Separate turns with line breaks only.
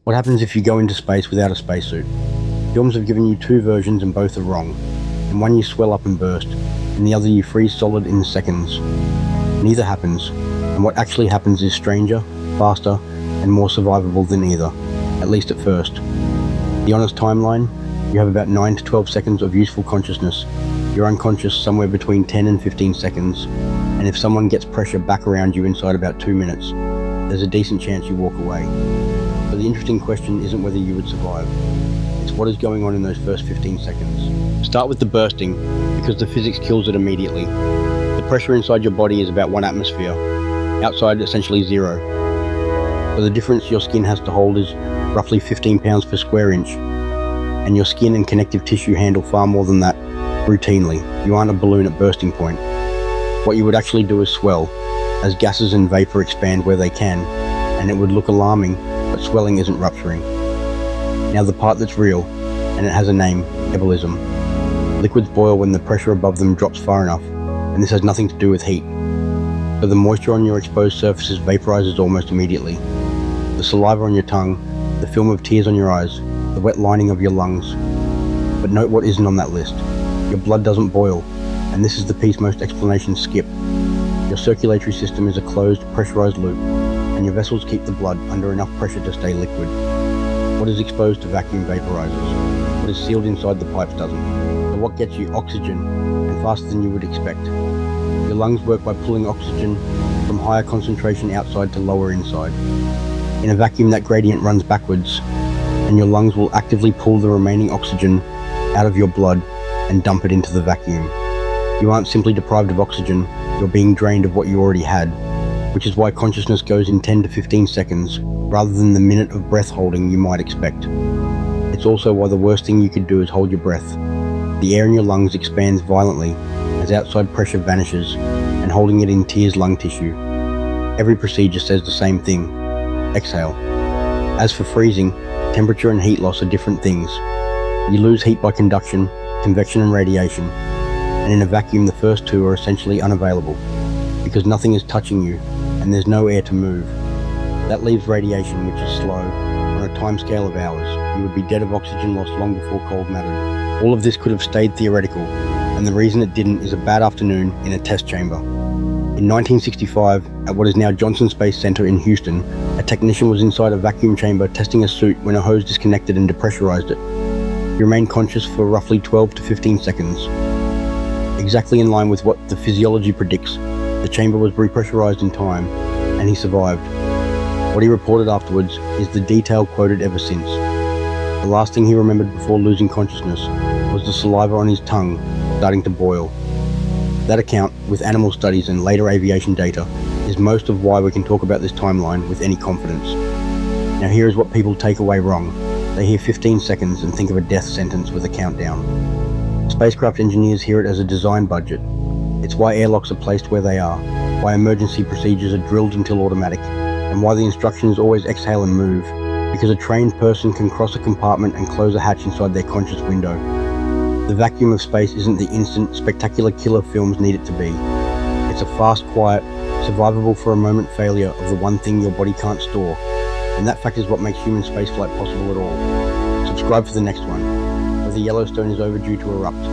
What happens if you go into space without a spacesuit? Films have given you two versions and both are wrong. In one you swell up and burst, in the other you freeze solid in seconds. Neither happens, and what actually happens is stranger, faster, and more survivable than either, at least at first. The honest timeline: you have about 9 to 12 seconds of useful consciousness. You're unconscious somewhere between 10 and 15 seconds, and if someone gets pressure back around you inside about 2 minutes, there's a decent chance you walk away. But the interesting question isn't whether you would survive, it's what is going on in those first 15 seconds. Start with the bursting, because the physics kills it immediately. The pressure inside your body is about 1 atmosphere, outside essentially 0. So the difference your skin has to hold is roughly 15 pounds per square inch, and your skin and connective tissue handle far more than that routinely. You aren't a balloon at bursting point. What you would actually do is swell, as gases and vapor expand where they can, and it would look alarming, but swelling isn't rupturing. Now the part that's real, and it has a name: ebullition. Liquids boil when the pressure above them drops far enough, and this has nothing to do with heat. So the moisture on your exposed surfaces vaporizes almost immediately. The saliva on your tongue, the film of tears on your eyes, the wet lining of your lungs. But note what isn't on that list. Your blood doesn't boil, and this is the piece most explanations skip. Your circulatory system is a closed, pressurized loop, and your vessels keep the blood under enough pressure to stay liquid. What is exposed to vacuum vaporizes. What is sealed inside the pipes doesn't. So what gets you oxygen, and faster than you would expect? Your lungs work by pulling oxygen from higher concentration outside to lower inside. In a vacuum, that gradient runs backwards, and your lungs will actively pull the remaining oxygen out of your blood and dump it into the vacuum. You aren't simply deprived of oxygen, you're being drained of what you already had, which is why consciousness goes in 10 to 15 seconds, rather than the minute of breath holding you might expect. It's also why the worst thing you could do is hold your breath. The air in your lungs expands violently as outside pressure vanishes, and holding it in tears lung tissue. Every procedure says the same thing: exhale. As for freezing, temperature and heat loss are different things. You lose heat by conduction, convection and radiation, and in a vacuum the first two are essentially unavailable, because nothing is touching you, and there's no air to move. That leaves radiation, which is slow. On a time scale of hours, you would be dead of oxygen loss long before cold mattered. All of this could have stayed theoretical, and the reason it didn't is a bad afternoon in a test chamber. In 1965, at what is now Johnson Space Center in Houston, a technician was inside a vacuum chamber testing a suit when a hose disconnected and depressurized it. He remained conscious for roughly 12 to 15 seconds. Exactly in line with what the physiology predicts, the chamber was repressurized in time, and he survived. What he reported afterwards is the detail quoted ever since. The last thing he remembered before losing consciousness was the saliva on his tongue starting to boil. That account, with animal studies and later aviation data, is most of why we can talk about this timeline with any confidence. Now here is what people take away wrong. They hear 15 seconds and think of a death sentence with a countdown. Spacecraft engineers hear it as a design budget. It's why airlocks are placed where they are, why emergency procedures are drilled until automatic, and why the instruction is always exhale and move, because a trained person can cross a compartment and close a hatch inside their conscious window. The vacuum of space isn't the instant, spectacular killer films need it to be. It's a fast, quiet, survivable for a moment failure of the one thing your body can't store, and that fact is what makes human spaceflight possible at all. Subscribe for the next one, whether Yellowstone is overdue to erupt.